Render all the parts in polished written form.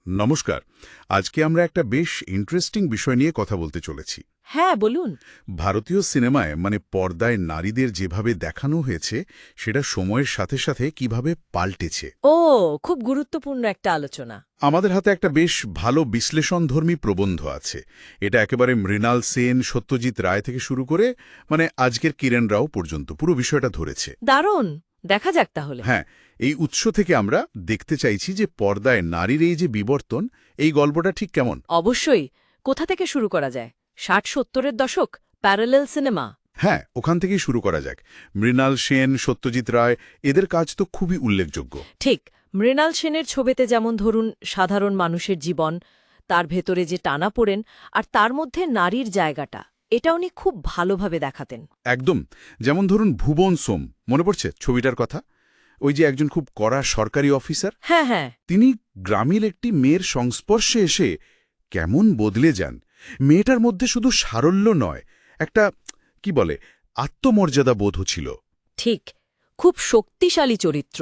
নমস্কার। আজকে আমরা একটা বেশ ইন্টারেস্টিং বিষয় নিয়ে কথা বলতে চলেছি। হ্যাঁ, বলুন। ভারতীয় সিনেমায় পর্দায় নারীদের যেভাবে দেখানো হয়েছে সেটা সময়ের সাথে সাথে কিভাবে পাল্টেছে। ও, খুব গুরুত্বপূর্ণ একটা আলোচনা। আমাদের হাতে একটা বেশ ভালো বিশ্লেষণধর্মী প্রবন্ধ আছে। এটা একেবারে মৃণাল সেন, সত্যজিৎ রায় থেকে শুরু করে আজকের কিরণ রাও পর্যন্ত পুরো বিষয়টা ধরেছে। দারুণ, দেখা যাক তাহলে। হ্যাঁ, এই উৎস থেকে আমরা দেখতে চাইছি যে পর্দায় নারীর এই যে বিবর্তন, এই গল্পটা ঠিক কেমন। অবশ্যই। কোথা থেকে শুরু করা যায়? 60-70-এর দশক, প্যারালেল সিনেমা। হ্যাঁ, ওখান থেকেই শুরু করা যাক। মৃণাল সেন, সত্যজিৎ রায়, এদের কাজ তো খুবই উল্লেখযোগ্য। ঠিক। মৃণাল সেনের ছবিতে যেমন ধরুন সাধারণ মানুষের জীবন, তার ভেতরে যে টানাপোড়েন আর তার মধ্যে নারীর জায়গাটা, এটা উনি খুব ভালোভাবে দেখাতেন। একদম। যেমন ধরুন ভুবন সোম, মনে পড়ছে ছবিটার কথা? ওই যে একজন খুব কড়া সরকারি অফিসার, হ্যাঁ হ্যাঁ, তিনি গ্রামীণ একটি মেয়ের সংস্পর্শে এসে কেমন বদলে যান। মেয়েটার মধ্যে শুধু সারল্য নয়, একটা কি বলে আত্মমর্যাদা বোধও ছিল। ঠিক। খুব শক্তিশালী চরিত্র।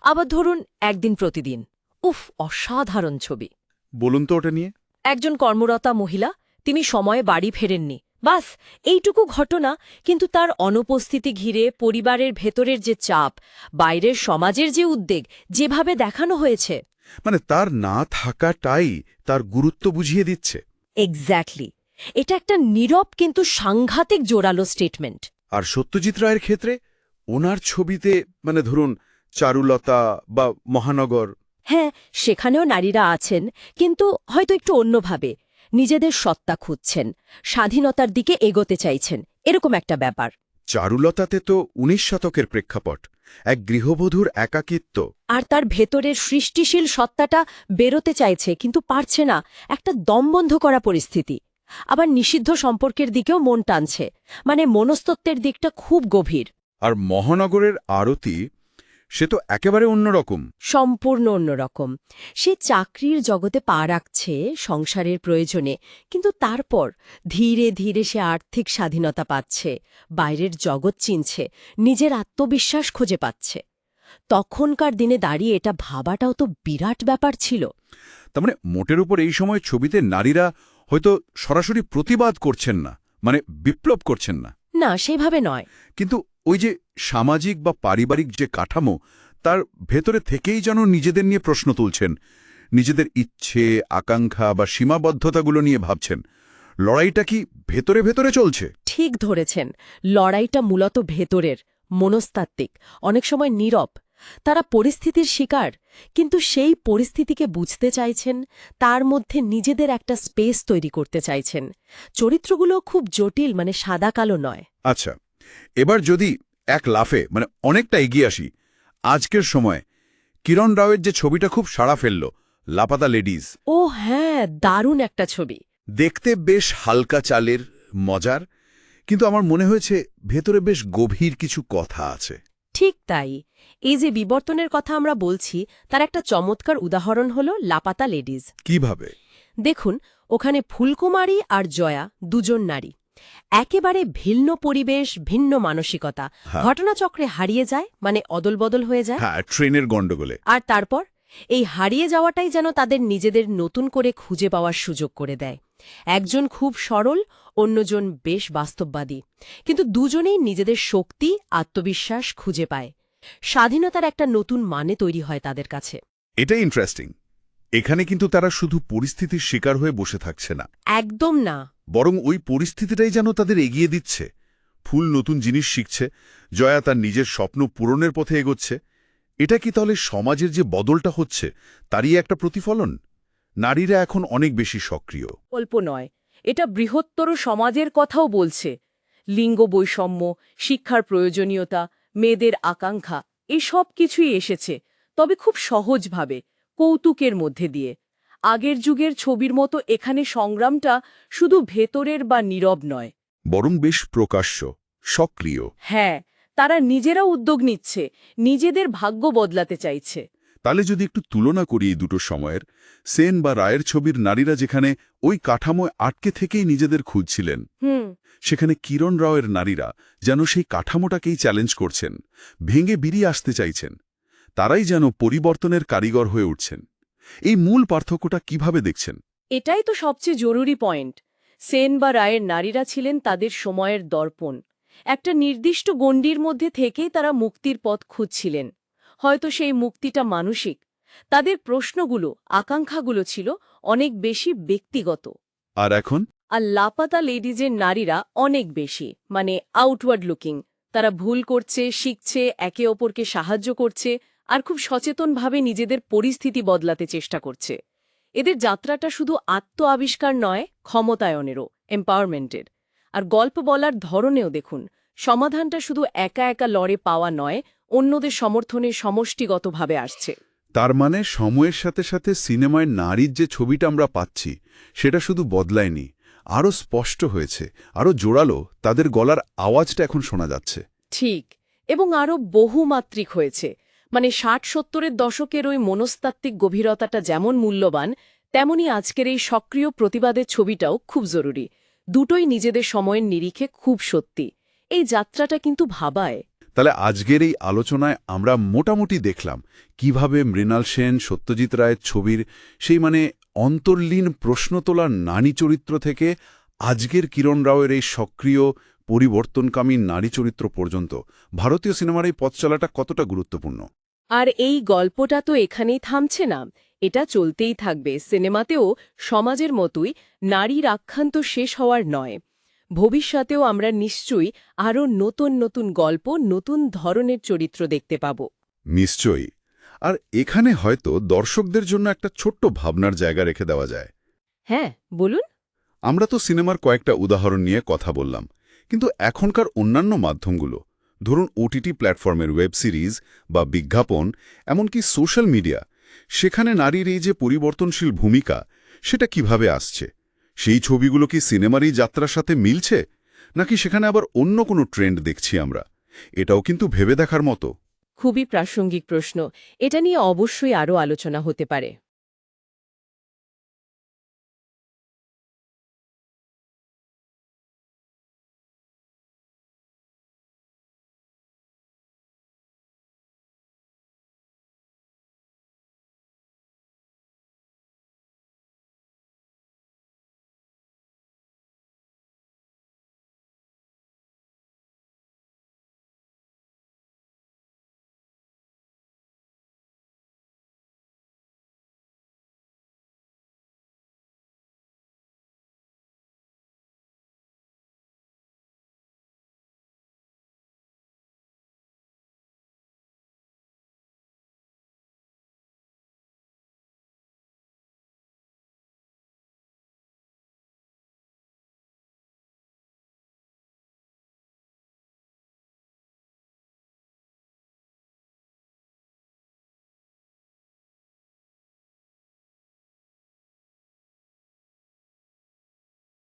আবার ধরুন একদিন প্রতিদিন, উফ, অসাধারণ ছবি। বলুন তো ওটা নিয়ে। একজন কর্মরতা মহিলা, তিনি সময়ে বাড়ি ফেরেননি, বাস এইটুকু ঘটনা, কিন্তু তার অনুপস্থিতি ঘিরে পরিবারের ভেতরের যে চাপ, বাইরের সমাজের যে উদ্বেগ, যেভাবে দেখানো হয়েছে। তার না থাকাটাই তার গুরুত্ব বুঝিয়ে দিচ্ছে। এক্স্যাক্টলি। এটা একটা নীরব কিন্তু সাংঘাতিক জোরালো স্টেটমেন্ট। আর সত্যজিৎ রায়ের ক্ষেত্রে ওনার ছবিতে ধরুন চারুলতা বা মহানগর। হ্যাঁ, সেখানেও নারীরা আছেন, কিন্তু হয়তো একটু অন্যভাবে নিজেদের সত্তা খুঁজছেন, স্বাধীনতার দিকে এগোতে চাইছেন, এরকম একটা ব্যাপার। চারুলতাতে তো ১৯ শতকের প্রেক্ষাপট, এক গৃহবধূর একাকিত্ব। আর তার ভেতরের সৃষ্টিশীল সত্তাটা বেরোতে চাইছে, কিন্তু পারছে না, একটা দমবন্ধ করা পরিস্থিতি। আবার নিষিদ্ধ সম্পর্কের দিকেও মন টানছে, মনস্তত্ত্বের দিকটা খুব গভীর। আর মহানগরের আরতি, সে তো একেবারে অন্যরকম। সম্পূর্ণ অন্যরকম। সে চাকরির জগতে পা রাখছে সংসারের প্রয়োজনে, কিন্তু তারপর ধীরে ধীরে সে আর্থিক স্বাধীনতা পাচ্ছে, বাইরের জগৎ চিনছে, নিজের আত্মবিশ্বাস খুঁজে পাচ্ছে। তখনকার দিনে দাঁড়িয়ে এটা ভাবাটাও তো বিরাট ব্যাপার ছিল। তার মোটের উপর এই সময় ছবিতে নারীরা হয়তো সরাসরি প্রতিবাদ করছেন না, বিপ্লব করছেন না। না, সেভাবে নয়। কিন্তু ওই যে সামাজিক বা পারিবারিক যে কাঠামো, তার ভেতরে থেকেই যেন নিজেদের নিয়ে প্রশ্ন তুলছেন, নিজেদের ইচ্ছে, আকাঙ্ক্ষা বা সীমাবদ্ধতাগুলো নিয়ে ভাবছেন। লড়াইটা কি ভেতরে ভেতরে চলছে? ঠিক ধরেছেন। লড়াইটা মূলত ভেতরের, মনস্তাত্ত্বিক, অনেক সময় নীরব। তারা পরিস্থিতির শিকার, কিন্তু সেই পরিস্থিতিকে বুঝতে চাইছেন, তার মধ্যে নিজেদের একটা স্পেস তৈরি করতে চাইছেন। চরিত্রগুলো খুব জটিল, সাদা কালো নয়। আচ্ছা, এবার যদি এক লাফে অনেকটা এগিয়ে আসি আজকের সময়, কিরণ রাওয়ের যে ছবিটা খুব সাড়া ফেলল, লাপাতা লেডিজ। ও হ্যাঁ, দারুণ একটা ছবি। দেখতে বেশ হালকা চালের, মজার, কিন্তু আমার মনে হয়েছে ভেতরে বেশ গভীর কিছু কথা আছে। ঠিক তাই। এই যে বিবর্তনের কথা আমরা বলছি, তার একটা চমৎকার উদাহরণ হল লাপাতা লেডিজ। কিভাবে? দেখুন, ওখানে ফুলকুমারী আর জয়া দুজন নারী, একেবারে ভিন্ন পরিবেশ, ভিন্ন মানসিকতা, ঘটনাচক্রে হারিয়ে যায়, অদলবদল হয়ে যায়। হ্যাঁ, ট্রেনের গণ্ডগোলে। আর তারপর এই হারিয়ে যাওয়াটাই যেন তাদের নিজেদের নতুন করে খুঁজে পাওয়ার সুযোগ করে দেয়। একজন খুব সরল, অন্যজন বেশ বাস্তববাদী, কিন্তু দুজনেই নিজেদের শক্তি, আত্মবিশ্বাস খুঁজে পায়। স্বাধীনতার একটা নতুন তৈরি হয় তাদের কাছে। এটাই ইন্টারেস্টিং। এখানে কিন্তু তারা শুধু পরিস্থিতির শিকার হয়ে বসে থাকছে না। একদম না। বরং ওই পরিস্থিতিটাই যেন তাদের এগিয়ে দিচ্ছে। ফুল নতুন জিনিস শিখছে, জয়া তার নিজের স্বপ্ন পূরণের পথে এগোচ্ছে। এটা কি তাহলে সমাজের যে বদলটা হচ্ছে তারই একটা প্রতিফলন? নারীরা এখন অনেক বেশি সক্রিয়। অল্প নয়, এটা বৃহত্তর সমাজের কথাও বলছে। লিঙ্গ বৈষম্য, শিক্ষার প্রয়োজনীয়তা, মেয়েদের আকাঙ্ক্ষা, এসব কিছুই এসেছে, তবে খুব সহজভাবে, কৌতুকের মধ্যে দিয়ে। আগের যুগের ছবির মতো এখানে সংগ্রামটা শুধু ভেতরের বা নীরব নয়, বরং বেশ প্রকাশ্য, সক্রিয়। হ্যাঁ, তারা নিজেরা উদ্যোগ নিচ্ছে, নিজেদের ভাগ্য বদলাতে চাইছে। তাহলে যদি একটু তুলনা করি এই দুটো সময়ের, সেন বা রায়ের ছবির নারীরা যেখানে ওই কাঠামোয় আটকে থেকেই নিজেদের খুঁজছিলেন, সেখানে কিরণ রাওয়ের নারীরা যেন সেই কাঠামোটাকেই চ্যালেঞ্জ করছেন, ভেঙে বেরিয়ে আসতে চাইছেন। তারাই যেন পরিবর্তনের কারিগর হয়ে উঠছেন। এই মূল পার্থক্যটা কিভাবে দেখছেন? এটাই তো সবচেয়ে জরুরি পয়েন্ট। সেন বা রায়ের নারীরা ছিলেন তাদের সময়ের দর্পণ। একটা নির্দিষ্ট গণ্ডির মধ্যে থেকেই তারা মুক্তির পথ খুঁজছিলেন। হয়তো সেই মুক্তিটা মানসিক। তাদের প্রশ্নগুলো, আকাঙ্ক্ষাগুলো ছিল অনেক বেশি ব্যক্তিগত। আর এখন? আর লাপাতা লেডিজের নারীরা অনেক বেশি, মানে আউটওয়ার্ড লুকিং। তারা ভুল করছে, শিখছে, একে অপরকে সাহায্য করছে, আর খুব সচেতনভাবে নিজেদের পরিস্থিতি বদলাতে চেষ্টা করছে। এদের যাত্রাটা শুধু আত্ম আবিষ্কার নয়, ক্ষমতায়নেরও, এম্পাওয়ারমেন্টের। আর গল্প বলার ধরনেও দেখুন, সমাধানটা শুধু একা একা লড়ে পাওয়া নয়, অন্যদের সমর্থনে সমষ্টিগতভাবে আসছে। তার মানে সময়ের সাথে সাথে সিনেমায় নারীর যে ছবিটা আমরা পাচ্ছি সেটা শুধু বদলায়নি, আরও স্পষ্ট হয়েছে, আরও জোরালো। তাদের গলার আওয়াজটা এখন শোনা যাচ্ছে। ঠিক, এবং আরও বহুমাত্রিক হয়েছে। মানে ৬০-৭০-এর দশকের ওই মনস্তাত্ত্বিক গভীরতাটা যেমন মূল্যবান, তেমনি আজকের এই সক্রিয় প্রতিবাদের ছবিটাও খুব জরুরি। দুটোই নিজেদের সময়ের নিরিখে খুব সত্যি। এই যাত্রাটা কিন্তু ভাবায়। তাহলে আজকের এই আলোচনায় আমরা মোটামুটি দেখলাম কিভাবে মৃণাল সেন, সত্যজিৎ রায়ের ছবির সেই অন্তর্লীন প্রশ্ন তোলার নারী চরিত্র থেকে আজকের কিরণ রাওয়ের এই সক্রিয় পরিবর্তনকামী নারী চরিত্র পর্যন্ত ভারতীয় সিনেমার এই পথ চলাটা কতটা গুরুত্বপূর্ণ। আর এই গল্পটা তো এখানেই থামছে না, এটা চলতেই থাকবে। সিনেমাতেও সমাজের মতোই নারীর আখ্যান তো শেষ হওয়ার নয়। ভবিষ্যতেও আমরা নিশ্চয়ই আরও নতুন নতুন গল্প, নতুন ধরনের চরিত্র দেখতে পাব। নিশ্চয়ই। আর এখানে হয়তো দর্শকদের জন্য একটা ছোট্ট ভাবনার জায়গা রেখে দেওয়া যায়। হ্যাঁ, বলুন। আমরা তো সিনেমার কয়েকটা উদাহরণ নিয়ে কথা বললাম, কিন্তু এখনকার অন্যান্য মাধ্যমগুলো, ধরুন ওটিটি প্ল্যাটফর্মের ওয়েব সিরিজ বা বিজ্ঞাপন, এমনকি সোশ্যাল মিডিয়া, সেখানে নারীর এই যে পরিবর্তনশীল ভূমিকা, সেটা কিভাবে আসছে? সেই ছবিগুলো কি সিনেমার এই যাত্রার সাথে মিলছে, নাকি সেখানে আবার অন্য কোনো ট্রেন্ড দেখছি আমরা? এটাও কিন্তু ভেবে দেখার মতো। খুবই প্রাসঙ্গিক প্রশ্ন। এটা নিয়ে অবশ্যই আরও আলোচনা হতে পারে।